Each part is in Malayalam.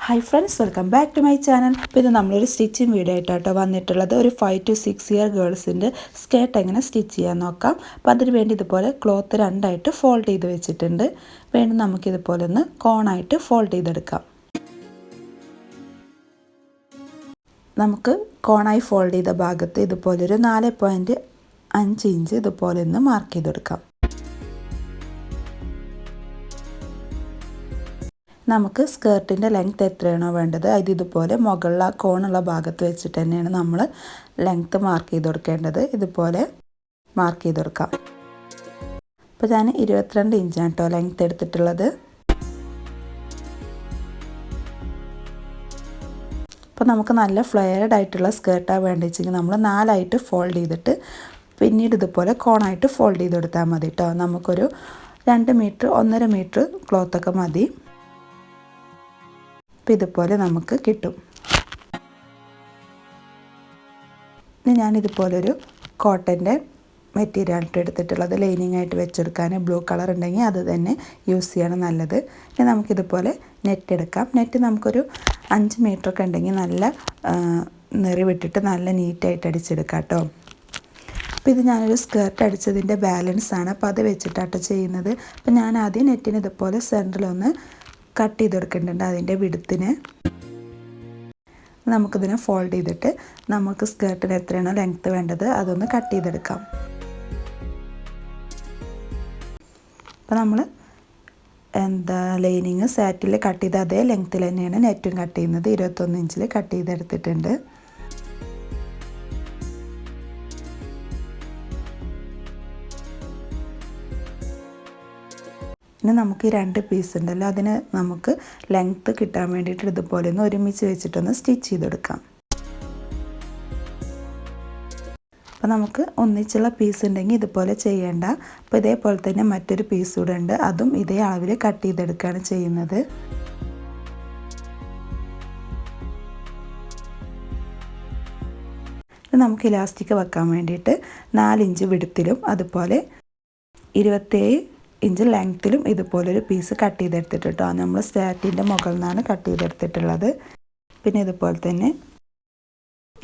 Hi friends, welcome back to my channel. അപ്പോൾ ഇത് നമ്മളൊരു സ്റ്റിച്ചിങ് വീഡിയോ ആയിട്ടാട്ടോ വന്നിട്ടുള്ളത്. ഒരു 5 to 6 ഇയർ ഗേൾസിൻ്റെ സ്കേർട്ട് എങ്ങനെ സ്റ്റിച്ച് ചെയ്യാൻ നോക്കാം. അപ്പോൾ അതിന് വേണ്ടി ഇതുപോലെ ക്ലോത്ത് രണ്ടായിട്ട് ഫോൾഡ് ചെയ്ത് വെച്ചിട്ടുണ്ട്. വേണ്ടി നമുക്കിതുപോലെ ഒന്ന് കോണായിട്ട് ഫോൾഡ് ചെയ്തെടുക്കാം. നമുക്ക് കോണായി ഫോൾഡ് ചെയ്ത ഭാഗത്ത് ഇതുപോലൊരു 4.5 ഇഞ്ച് ഇതുപോലെ ഒന്ന് മാർക്ക് ചെയ്തെടുക്കാം. നമുക്ക് സ്കേർട്ടിൻ്റെ ലെങ്ത്ത് എത്രയാണോ വേണ്ടത് അത് ഇതുപോലെ മുകളിൽ ആ കോണുള്ള ഭാഗത്ത് വെച്ചിട്ട് തന്നെയാണ് നമ്മൾ ലെങ്ത്ത് മാർക്ക് ചെയ്ത് കൊടുക്കേണ്ടത്. ഇതുപോലെ മാർക്ക് ചെയ്ത് കൊടുക്കാം. അപ്പോൾ ഞാൻ 22 ഇഞ്ചാണ് കേട്ടോ ലെങ്ത്ത് എടുത്തിട്ടുള്ളത്. അപ്പോൾ നമുക്ക് നല്ല ഫ്ലെയർഡ് ആയിട്ടുള്ള സ്കേർട്ടാണ് വേണ്ടിച്ചെങ്കിൽ നമ്മൾ 4ആയിട്ട് ഫോൾഡ് ചെയ്തിട്ട് പിന്നീട് ഇതുപോലെ കോണായിട്ട് ഫോൾഡ് ചെയ്ത് കൊടുത്താൽ മതി കേട്ടോ. നമുക്കൊരു 2 മീറ്റർ 1.5 മീറ്റർ ക്ലോത്തൊക്കെ മതി. ഇതുപോലെ നമുക്ക് കിട്ടും. ഇനി ഞാനിതുപോലൊരു കോട്ടൻ്റെ മെറ്റീരിയൽ എടുത്തിട്ടുള്ളത് ലൈനിങ് ആയിട്ട് വെച്ചെടുക്കാൻ ബ്ലൂ കളർ ഉണ്ടെങ്കിൽ അത് തന്നെ യൂസ് ചെയ്യണം നല്ലത്. ഇനി നമുക്കിതുപോലെ നെറ്റ് എടുക്കാം. നെറ്റ് നമുക്കൊരു 5 മീറ്റർ ഒക്കെ ഉണ്ടെങ്കിൽ നല്ല നിറി വിട്ടിട്ട് നല്ല നീറ്റായിട്ട് അടിച്ചെടുക്കാം കേട്ടോ. അപ്പോൾ ഇത് ഞാനൊരു സ്കേർട്ട് അടിച്ചതിൻ്റെ ബാലൻസ് ആണ്. അപ്പോൾ അത് വെച്ചിട്ടാട്ടോ ചെയ്യുന്നത്. അപ്പോൾ ഞാൻ ആദ്യം നെറ്റിന് ഇതുപോലെ സെൻറ്ററിലൊന്ന് കട്ട് ചെയ്തെടുക്കേണ്ടതുണ്ട്. അതിൻ്റെ വിഡ്ത്തിന് നമുക്കിതിനെ ഫോൾഡ് ചെയ്തിട്ട് നമുക്ക് സ്കേർട്ടിന് എത്രയാണോ ലെങ്ത്ത് വേണ്ടത് അതൊന്ന് കട്ട് ചെയ്തെടുക്കാം. അപ്പോൾ നമ്മൾ ലൈനിങ് സാറ്റിൽ കട്ട് ചെയ്ത അതേ ലെങ്ത്തിൽ തന്നെയാണ് നെറ്റും കട്ട് ചെയ്യുന്നത്. 21 ഇഞ്ചിൽ കട്ട് ചെയ്തെടുത്തിട്ടുണ്ട്. ഇനി നമുക്ക് ഈ 2 പീസ് ഉണ്ടല്ലോ അതിന് നമുക്ക് ലെങ്ത്ത് കിട്ടാൻ വേണ്ടിയിട്ട് ഇതുപോലെ ഒന്ന് ഒരുമിച്ച് വെച്ചിട്ടൊന്ന് സ്റ്റിച്ച് ചെയ്തെടുക്കാം. അപ്പോൾ നമുക്ക് ഒന്നിച്ചുള്ള പീസ് ഉണ്ടെങ്കിൽ ഇതുപോലെ ചെയ്യേണ്ട. അപ്പോൾ ഇതേപോലെ തന്നെ മറ്റൊരു പീസ് കൂടെ ഉണ്ട്. അതും ഇതേ അളവിൽ കട്ട് ചെയ്തെടുക്കുകയാണ് ചെയ്യുന്നത്. നമുക്ക് ഇലാസ്റ്റിക് വെക്കാൻ വേണ്ടിയിട്ട് 4 ഇഞ്ച് വിഡ്ത്തിലും അതുപോലെ 27 ഇഞ്ച് ലെങ്ത്തിലും ഇതുപോലൊരു പീസ് കട്ട് ചെയ്തെടുത്തിട്ട് കേട്ടോ. നമ്മൾ സ്റ്റാറ്റിൻ്റെ മുകളിൽ നിന്നാണ് കട്ട് ചെയ്തെടുത്തിട്ടുള്ളത്. പിന്നെ ഇതുപോലെ തന്നെ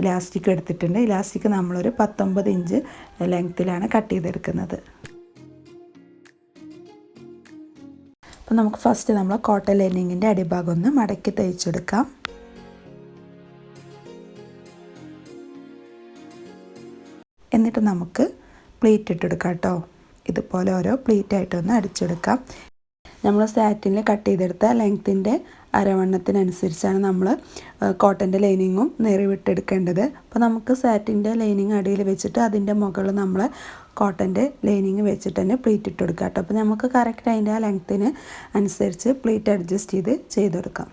ഇലാസ്റ്റിക് എടുത്തിട്ടുണ്ട്. ഇലാസ്റ്റിക് നമ്മളൊരു 19 ഇഞ്ച് ലെങ്ത്തിലാണ് കട്ട് ചെയ്തെടുക്കുന്നത്. അപ്പോൾ നമുക്ക് ഫസ്റ്റ് നമ്മൾ കോട്ടൺ ലൈനിങ്ങിൻ്റെ അടിഭാഗം ഒന്ന് മടക്കി തയ്ച്ചെടുക്കാം. എന്നിട്ട് നമുക്ക് പ്ലീറ്റ് ഇട്ടെടുക്കാം കേട്ടോ. ഇതുപോലെ ഓരോ പ്ലീറ്റായിട്ടൊന്ന് അടിച്ചെടുക്കാം. നമ്മൾ സാറ്റിനിൽ കട്ട് ചെയ്തെടുത്ത ലെങ്ത്തിൻ്റെ അരവണ്ണത്തിനനുസരിച്ചാണ് നമ്മൾ കോട്ടൻ്റെ ലൈനിങ്ങും വിട്ടെടുക്കേണ്ടത്. അപ്പോൾ നമുക്ക് സാറ്റിൻ്റെ ലൈനിങ് അടിയിൽ വെച്ചിട്ട് അതിൻ്റെ മുകളിൽ നമ്മൾ കോട്ടൻ്റെ ലൈനിങ് വെച്ചിട്ട് തന്നെ പ്ലീറ്റ് ഇട്ട് കൊടുക്കാം കേട്ടോ. അപ്പോൾ നമുക്ക് കറക്റ്റ് അതിൻ്റെ ആ ലെങ്ത്തിന് അനുസരിച്ച് പ്ലീറ്റ് അഡ്ജസ്റ്റ് ചെയ്തെടുക്കാം.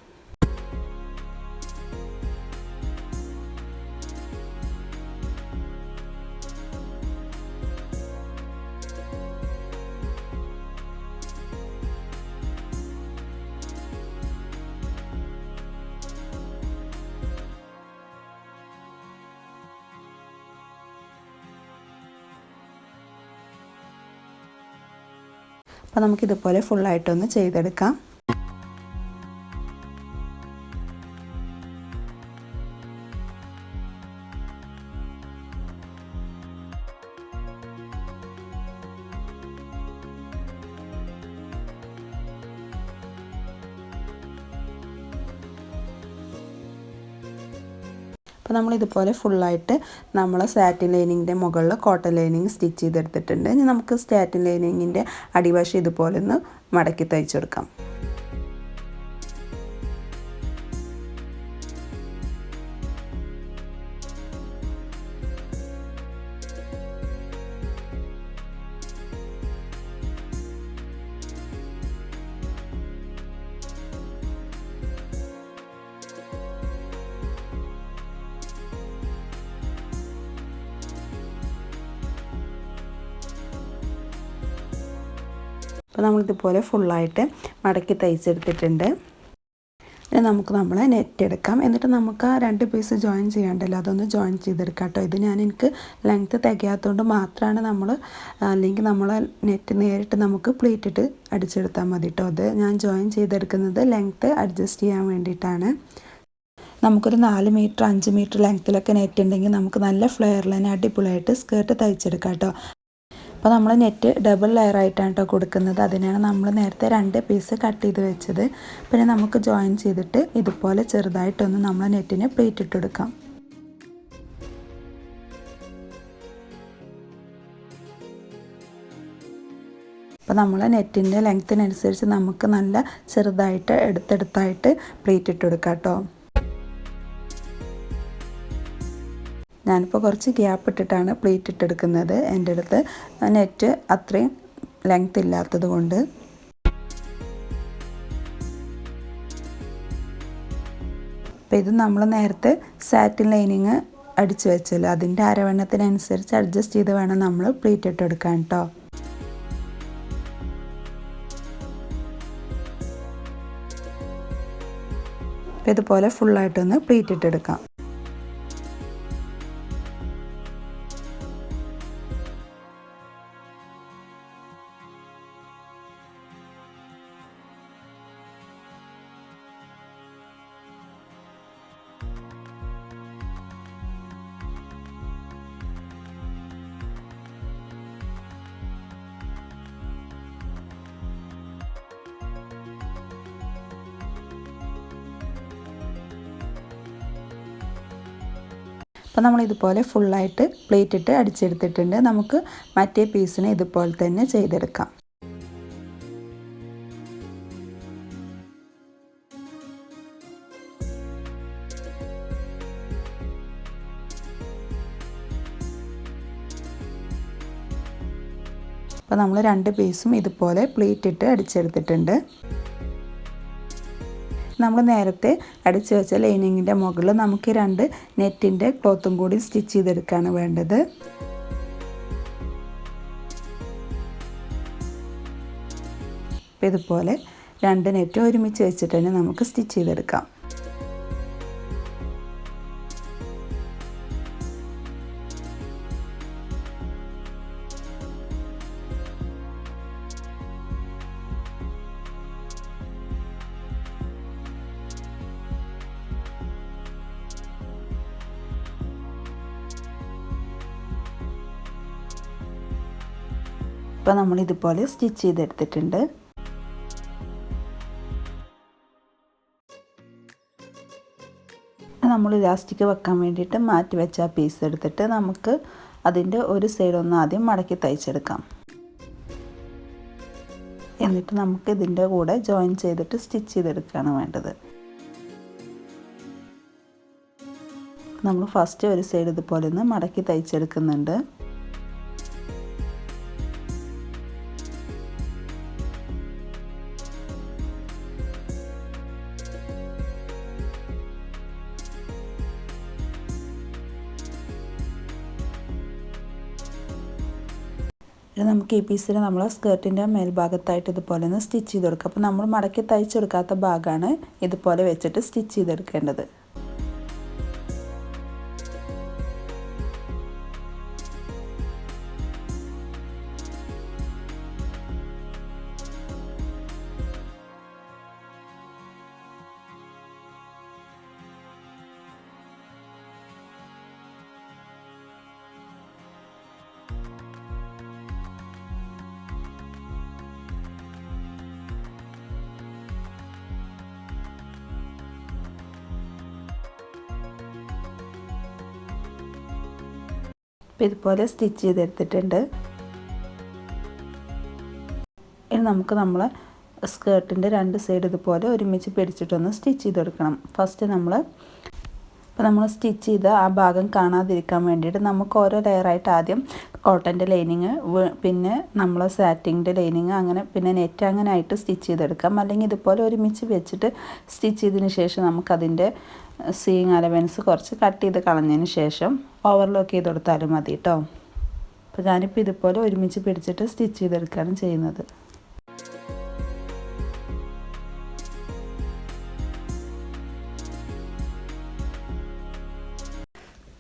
അപ്പോൾ നമുക്കിതുപോലെ ഫുള്ളായിട്ടൊന്ന് ചെയ്തെടുക്കാം. അപ്പോൾ നമ്മളിതുപോലെ ഫുള്ളായിട്ട് നമ്മൾ സാറ്റിൻ ലൈനിങ്ങിൻ്റെ മുകളിൽ കോട്ടൺ ലൈനിങ് സ്റ്റിച്ച് ചെയ്തെടുത്തിട്ടുണ്ട്. ഇനി നമുക്ക് സാറ്റിൻ ലൈനിങ്ങിൻ്റെ അടിവശം ഇതുപോലെ ഒന്ന് മടക്കി തയ്ച്ചെടുക്കാം. അപ്പോൾ നമ്മളിതുപോലെ ഫുള്ളായിട്ട് മടക്കി തയ്ച്ചെടുത്തിട്ടുണ്ട്. ഇനി നമുക്ക് നമ്മളെ നെറ്റ് എടുക്കാം. എന്നിട്ട് നമുക്ക് ആ 2 പീസ് ജോയിൻ ചെയ്യണ്ടല്ലോ, അതൊന്ന് ജോയിൻ ചെയ്തെടുക്കാം കേട്ടോ. ഇത് എനിക്ക് ലെങ്ത്ത് തികയാത്തതുകൊണ്ട് മാത്രമാണ് അല്ലെങ്കിൽ നമ്മൾ നെറ്റ് നേരിട്ട് നമുക്ക് പ്ലീറ്റ് ഇട്ട് അടിച്ചെടുത്താൽ മതി കേട്ടോ. അത് ഞാൻ ജോയിൻ ചെയ്തെടുക്കുന്നത് ലെങ്ത്ത് അഡ്ജസ്റ്റ് ചെയ്യാൻ വേണ്ടിയിട്ടാണ്. നമുക്കൊരു 4 മീറ്റർ 5 മീറ്റർ ലെങ്ത്തിലൊക്കെ നെറ്റ് ഉണ്ടെങ്കിൽ നമുക്ക് നല്ല ഫ്ലെയറിൽ തന്നെ അടിപൊളിയായിട്ട് സ്കേർട്ട് തയ്ച്ചെടുക്കാം കേട്ടോ. അപ്പോൾ നമ്മൾ നെറ്റ് ഡബിൾ ലെയർ ആയിട്ടാണ് കേട്ടോ കൊടുക്കുന്നത്. അതിനാണ് നമ്മൾ നേരത്തെ 2 പീസ് കട്ട് ചെയ്ത് വെച്ചത്. പിന്നെ നമുക്ക് ജോയിൻ ചെയ്തിട്ട് ഇതുപോലെ ചെറുതായിട്ടൊന്ന് നമ്മൾ നെറ്റിന് പ്ലീറ്റ് ഇട്ട് കൊടുക്കാം. അപ്പോൾ നമ്മൾ നെറ്റിൻ്റെ ലെങ്ത്തിനനുസരിച്ച് നമുക്ക് നല്ല ചെറുതായിട്ട് എടുത്തെടുത്തായിട്ട് പ്ലീറ്റ് ഇട്ട് കൊടുക്കാം കേട്ടോ. ഞാനിപ്പോൾ കുറച്ച് ഗ്യാപ്പ് ഇട്ടിട്ടാണ് പ്ലീറ്റ് ഇട്ടെടുക്കുന്നത്. എൻ്റെ അടുത്ത് നെറ്റ് അത്രയും ലെങ്ത് ഇല്ലാത്തത് കൊണ്ട്. അപ്പോൾ ഇത് നമ്മൾ നേരത്തെ സാറ്റിൻ ലൈനിങ് അടിച്ചു വെച്ചല്ലോ, അതിൻ്റെ അരവണ്ണത്തിനനുസരിച്ച് അഡ്ജസ്റ്റ് ചെയ്ത് വേണം നമ്മൾ പ്ലീറ്റ് ഇട്ടെടുക്കാൻ കേട്ടോ. അപ്പോൾ ഇതുപോലെ ഫുള്ളായിട്ടൊന്ന് പ്ലീറ്റ് ഇട്ടെടുക്കാം. അപ്പോൾ നമ്മൾ ഇതുപോലെ ഫുള്ളായിട്ട് പ്ലേറ്റ് ഇട്ട് അടിച്ചെടുത്തിട്ടുണ്ട്. നമുക്ക് മറ്റേ പീസിനെ ഇതുപോലെ തന്നെ ചെയ്തെടുക്കാം. അപ്പോൾ നമ്മൾ 2 പീസും ഇതുപോലെ പ്ലേറ്റ് ഇട്ട് അടിച്ചെടുത്തിട്ടുണ്ട്. നമ്മൾ നേരത്തെ അടിച്ചു വെച്ച ലൈനിങ്ങിൻ്റെ മുകളിൽ നമുക്ക് 2 നെറ്റിൻ്റെ ക്ലോത്തും കൂടി സ്റ്റിച്ച് ചെയ്തെടുക്കുകയാണ് വേണ്ടത്. അപ്പോൾ ഇതുപോലെ 2 നെറ്റ് ഒരുമിച്ച് വെച്ചിട്ട് തന്നെ നമുക്ക് സ്റ്റിച്ച് ചെയ്തെടുക്കാം. ഇപ്പോൾ നമ്മൾ ഇതുപോലെ സ്റ്റിച്ച് ചെയ്തെടുത്തിട്ടുണ്ട്. നമ്മൾ ഇലാസ്റ്റിക് വെക്കാൻ വേണ്ടിയിട്ട് മാറ്റി വെച്ച പീസ് എടുത്തിട്ട് നമുക്ക് അതിൻ്റെ ഒരു സൈഡ് ഒന്ന് ആദ്യം മടക്കി തയ്ച്ചെടുക്കാം. എന്നിട്ട് നമുക്ക് ഇതിൻ്റെ കൂടെ ജോയിൻ ചെയ്തിട്ട് സ്റ്റിച്ച് ചെയ്തെടുക്കുകയാണ് വേണ്ടത്. നമ്മൾ ഫസ്റ്റ് ഒരു സൈഡ് ഇതുപോലെ ഒന്ന് മടക്കി തയ്ച്ചെടുക്കുന്നുണ്ട്. ഇനി നമുക്ക് ഈ പീസിൽ നമ്മൾ സ്കേർട്ടിൻ്റെ മേൽഭാഗത്തായിട്ട് ഇതുപോലെ ഒന്ന് സ്റ്റിച്ച് ചെയ്ത് കൊടുക്കുക. അപ്പോൾ നമ്മൾ മടക്കി തയ്ച്ചെടുക്കാത്ത ഭാഗമാണ് ഇതുപോലെ വെച്ചിട്ട് സ്റ്റിച്ച് ചെയ്തെടുക്കേണ്ടത്. അപ്പോൾ ഇതുപോലെ സ്റ്റിച്ച് ചെയ്തെടുത്തിട്ടുണ്ട്. ഇനി നമുക്ക് നമ്മളെ സ്കേർട്ടിൻ്റെ 2 സൈഡ് ഇതുപോലെ ഒരുമിച്ച് പിടിച്ചിട്ടൊന്ന് സ്റ്റിച്ച് ചെയ്തെടുക്കണം. ഫസ്റ്റ് നമ്മൾ സ്റ്റിച്ച് ചെയ്ത ആ ഭാഗം കാണാതിരിക്കാൻ വേണ്ടിയിട്ട് നമുക്ക് ഓരോ ലെയറായിട്ട് ആദ്യം കോട്ടൻ്റെ ലൈനിങ്, പിന്നെ നമ്മൾ സാറ്റിൻ്റെ ലൈനിങ്, അങ്ങനെ പിന്നെ നെറ്റ് അങ്ങനെ ആയിട്ട് സ്റ്റിച്ച് ചെയ്തെടുക്കാം. അല്ലെങ്കിൽ ഇതുപോലെ ഒരുമിച്ച് വെച്ചിട്ട് സ്റ്റിച്ച് ചെയ്തതിന് ശേഷം നമുക്കതിൻ്റെ സീയിങ് അലവൻസ് കുറച്ച് കട്ട് ചെയ്ത് കളഞ്ഞതിന് ശേഷം ഓവർലോക്ക് ചെയ്ത് കൊടുത്താലും മതി കേട്ടോ. അപ്പോൾ ഞാനിപ്പോൾ ഇതുപോലെ ഒരുമിച്ച് പിടിച്ചിട്ട് സ്റ്റിച്ച് ചെയ്തെടുക്കുകയാണ് ചെയ്യുന്നത്.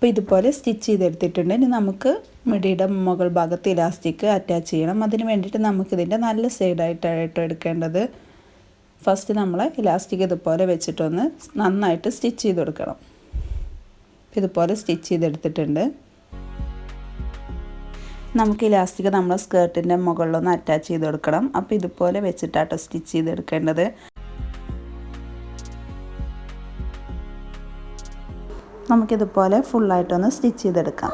അപ്പോൾ ഇതുപോലെ സ്റ്റിച്ച് ചെയ്തെടുത്തിട്ടുണ്ട്. ഇനി നമുക്ക് മിഡിയുടെ മുകൾ ഭാഗത്ത് ഇലാസ്റ്റിക് അറ്റാച്ച് ചെയ്യണം. അതിന് വേണ്ടിയിട്ട് നമുക്കിതിൻ്റെ നല്ല സൈഡായിട്ടാണ് എടുക്കേണ്ടത്. ഫസ്റ്റ് നമ്മൾ ഇലാസ്റ്റിക് ഇതുപോലെ വെച്ചിട്ടൊന്ന് നന്നായിട്ട് സ്റ്റിച്ച് ചെയ്ത് കൊടുക്കണം. ഇതുപോലെ സ്റ്റിച്ച് ചെയ്തെടുത്തിട്ടുണ്ട്. നമുക്ക് ഇലാസ്റ്റിക് നമ്മൾ സ്കേർട്ടിൻ്റെ മുകളിലൊന്ന് അറ്റാച്ച് ചെയ്ത് കൊടുക്കണം. അപ്പോൾ ഇതുപോലെ വെച്ചിട്ടാട്ടോ സ്റ്റിച്ച് ചെയ്തെടുക്കേണ്ടത്. നമുക്കിതുപോലെ ഫുള്ളായിട്ടൊന്ന് സ്റ്റിച്ച് ചെയ്തെടുക്കാം.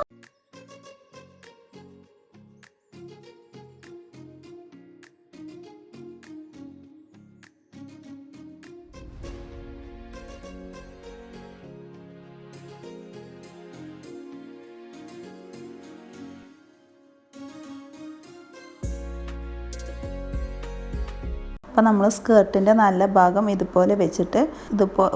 അപ്പോൾ നമ്മൾ സ്കേർട്ടിൻ്റെ നല്ല ഭാഗം ഇതുപോലെ വെച്ചിട്ട്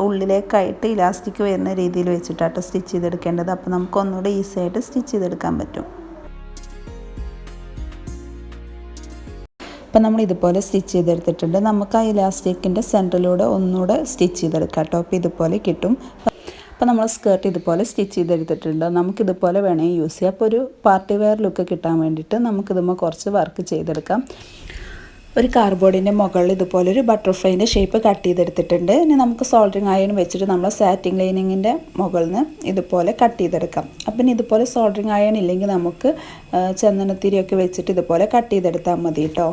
ഉള്ളിലേക്കായിട്ട് ഇലാസ്റ്റിക് വരുന്ന രീതിയിൽ വെച്ചിട്ടാട്ടോ സ്റ്റിച്ച് ചെയ്തെടുക്കേണ്ടത്. അപ്പോൾ നമുക്ക് ഒന്നുകൂടെ ഈസി ആയിട്ട് സ്റ്റിച്ച് ചെയ്തെടുക്കാൻ പറ്റും. അപ്പോൾ നമ്മൾ ഇതുപോലെ സ്റ്റിച്ച് ചെയ്തെടുത്തിട്ടുണ്ട്. നമുക്ക് ആ ഇലാസ്റ്റിക്കിൻ്റെ സെൻറ്ററിലൂടെ ഒന്നുകൂടെ സ്റ്റിച്ച് ചെയ്തെടുക്കാം കേട്ടോ. അപ്പോൾ ഇതുപോലെ കിട്ടും. അപ്പോൾ നമ്മൾ സ്കേർട്ട് ഇതുപോലെ സ്റ്റിച്ച് ചെയ്തെടുത്തിട്ടുണ്ട്. നമുക്കിതുപോലെ വേണമെങ്കിൽ യൂസ് ചെയ്യാം. അപ്പോൾ ഒരു പാർട്ടി വെയർ ലുക്ക് കിട്ടാൻ വേണ്ടിയിട്ട് നമുക്കിതുമ്പോൾ കുറച്ച് വർക്ക് ചെയ്തെടുക്കാം. ഒരു കാർഡ്ബോർഡിൻ്റെ മുകളിൽ ഇതുപോലെ ഒരു ബട്ടർഫ്ലൈൻ്റെ ഷേപ്പ് കട്ട് ചെയ്തെടുത്തിട്ടുണ്ട്. ഇനി നമുക്ക് സോൾഡറിങ് അയൺ വെച്ചിട്ട് നമ്മൾ സാറ്റിൻ ലൈനിങ്ങിൻ്റെ മുകളിൽ നിന്ന് ഇതുപോലെ കട്ട് ചെയ്തെടുക്കാം. അപ്പം ഇതുപോലെ സോൾഡറിങ് അയൺ ഇല്ലെങ്കിൽ നമുക്ക് ചന്ദനത്തിരിയൊക്കെ വെച്ചിട്ട് ഇതുപോലെ കട്ട് ചെയ്തെടുത്താൽ മതി കേട്ടോ.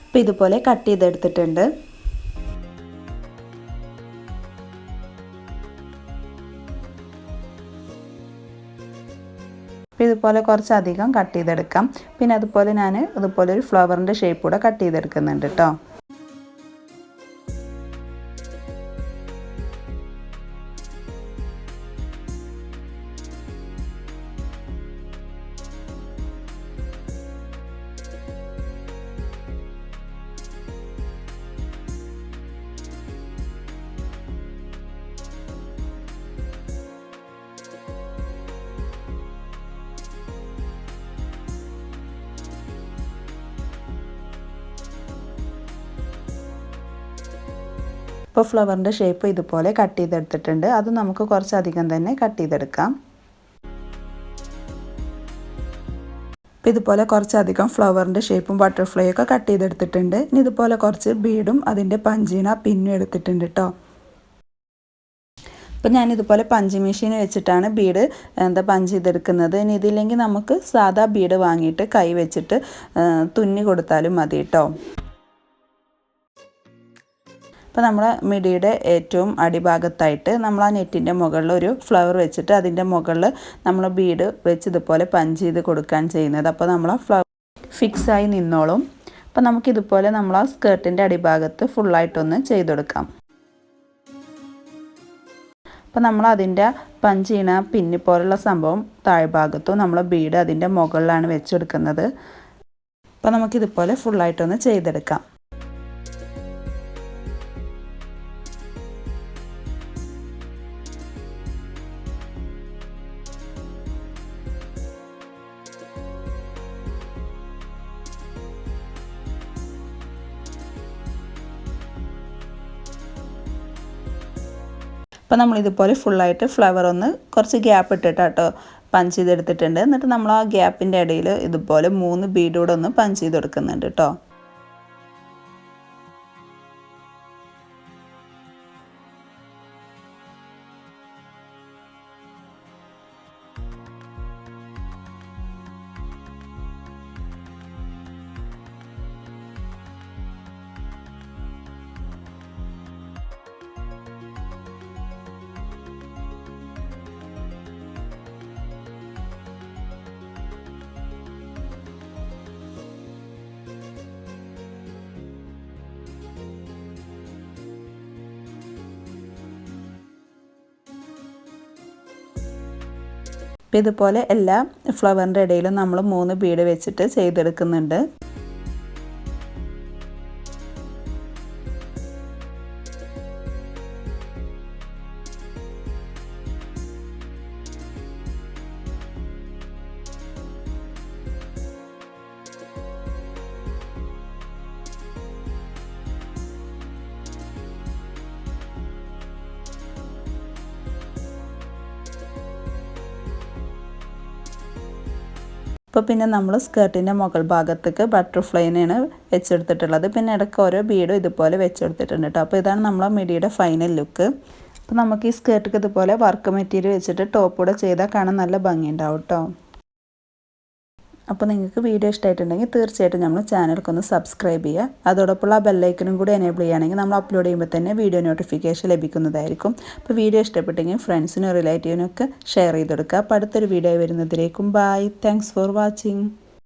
അപ്പം ഇതുപോലെ കട്ട് ചെയ്തെടുത്തിട്ടുണ്ട്. അപ്പോൾ ഇതുപോലെ കുറച്ചധികം കട്ട് ചെയ്തെടുക്കാം. പിന്നെ അതുപോലെ ഞാൻ ഇതുപോലെ ഒരു ഫ്ലവറിൻ്റെ ഷേപ്പ് കൂടെ കട്ട് ചെയ്തെടുക്കുന്നുണ്ട് കേട്ടോ. ഇപ്പോൾ ഫ്ലവറിൻ്റെ ഷേപ്പ് ഇതുപോലെ കട്ട് ചെയ്തെടുത്തിട്ടുണ്ട്. അത് നമുക്ക് കുറച്ചധികം തന്നെ കട്ട് ചെയ്തെടുക്കാം. അപ്പോൾ ഇതുപോലെ കുറച്ചധികം ഫ്ലവറിൻ്റെ ഷേപ്പും ബട്ടർഫ്ലൈ ഒക്കെ കട്ട് ചെയ്തെടുത്തിട്ടുണ്ട്. ഇനി ഇതുപോലെ കുറച്ച് ബീഡും അതിൻ്റെ പഞ്ചീന പിന്നും എടുത്തിട്ടുണ്ട് കേട്ടോ. അപ്പോൾ ഞാനിതുപോലെ പഞ്ച് മെഷീൻ വെച്ചിട്ടാണ് ബീഡ് പഞ്ച് ചെയ്തെടുക്കുന്നത്. ഇനി ഇതില്ലെങ്കിൽ നമുക്ക് സാധാ ബീഡ് വാങ്ങിയിട്ട് കൈ വെച്ചിട്ട് തുന്നി കൊടുത്താലും മതി കേട്ടോ. അപ്പോൾ നമ്മൾ മിഡിയുടെ ഏറ്റവും അടിഭാഗത്തായിട്ട് നമ്മൾ ആ നെറ്റിൻ്റെ മുകളിൽ ഒരു ഫ്ലവർ വെച്ചിട്ട് അതിൻ്റെ മുകളിൽ നമ്മൾ ബീഡ് വെച്ച് ഇതുപോലെ പഞ്ച് ചെയ്ത് കൊടുക്കാൻ ചെയ്യുന്നത്. അപ്പോൾ നമ്മൾ ആ ഫ്ലവർ ഫിക്സായി നിന്നോളും. അപ്പോൾ നമുക്കിതുപോലെ നമ്മൾ ആ സ്കേർട്ടിൻ്റെ അടിഭാഗത്ത് ഫുള്ളായിട്ടൊന്ന് ചെയ്തെടുക്കാം. അപ്പോൾ നമ്മൾ അതിൻ്റെ പഞ്ച് ചെയ്യണ പിന്നി പോലുള്ള സംഭവം താഴ്ഭാഗത്തും നമ്മൾ ബീഡ് അതിൻ്റെ മുകളിലാണ് വെച്ചെടുക്കുന്നത്. അപ്പോൾ നമുക്കിതുപോലെ ഫുള്ളായിട്ടൊന്ന് ചെയ്തെടുക്കാം. അപ്പോൾ നമ്മളിതുപോലെ ഫുള്ളായിട്ട് ഫ്ലവർ ഒന്ന് കുറച്ച് ഗ്യാപ്പ് ഇട്ടിട്ടാട്ടോ പഞ്ച് ചെയ്തെടുത്തിട്ടുണ്ട്. എന്നിട്ട് നമ്മൾ ആ ഗ്യാപ്പിൻ്റെ ഇടയിൽ ഇതുപോലെ 3 ബീഡ് കൂടെ ഒന്ന് പഞ്ച് ചെയ്ത് കൊടുക്കുന്നുണ്ട് കേട്ടോ. അപ്പോൾ ഇതുപോലെ എല്ലാ ഫ്ലവറിൻ്റെ ഇടയിലും നമ്മൾ 3 ബീഡ് വെച്ചിട്ട് ചെയ്തെടുക്കുന്നുണ്ട്. ഇപ്പോൾ പിന്നെ നമ്മൾ സ്കേർട്ടിൻ്റെ മുകൾ ഭാഗത്തേക്ക് ബട്ടർഫ്ലൈനെയാണ് വെച്ചെടുത്തിട്ടുള്ളത്. പിന്നെ ഇടയ്ക്ക് ഓരോ ബീഡും ഇതുപോലെ വെച്ചെടുത്തിട്ടുണ്ട് കേട്ടോ. അപ്പോൾ ഇതാണ് നമ്മളെ മിഡിയുടെ ഫൈനൽ ലുക്ക്. അപ്പോൾ നമുക്ക് ഈ സ്കേർട്ടിക്ക് ഇതുപോലെ വർക്ക് മെറ്റീരിയൽ വെച്ചിട്ട് ടോപ്പ് കൂടെ ചെയ്താൽ കാണാൻ നല്ല ഭംഗിയുണ്ടാവും കേട്ടോ. അപ്പോൾ നിങ്ങൾക്ക് വീഡിയോ ഇഷ്ടമായിട്ടുണ്ടെങ്കിൽ തീർച്ചയായിട്ടും നമ്മൾ ചാനലൊക്കെ ഒന്ന് സബ്സ്ക്രൈബ് ചെയ്യുക. അതോടൊപ്പം ആ ബെല്ലൈക്കനും കൂടി എനേബിൾ ചെയ്യുകയാണെങ്കിൽ നമ്മൾ അപ്ലോഡ് ചെയ്യുമ്പോൾ തന്നെ വീഡിയോ നോട്ടിഫിക്കേഷൻ ലഭിക്കുന്നതായിരിക്കും. അപ്പോൾ വീഡിയോ ഇഷ്ടപ്പെട്ടെങ്കിൽ ഫ്രണ്ട്സിനും റിലേറ്റീവിനൊക്കെ ഷെയർ ചെയ്ത് കൊടുക്കുക. അപ്പോൾ അടുത്തൊരു വീഡിയോ വരുന്നതിലേക്കും ബൈ. Thanks for watching.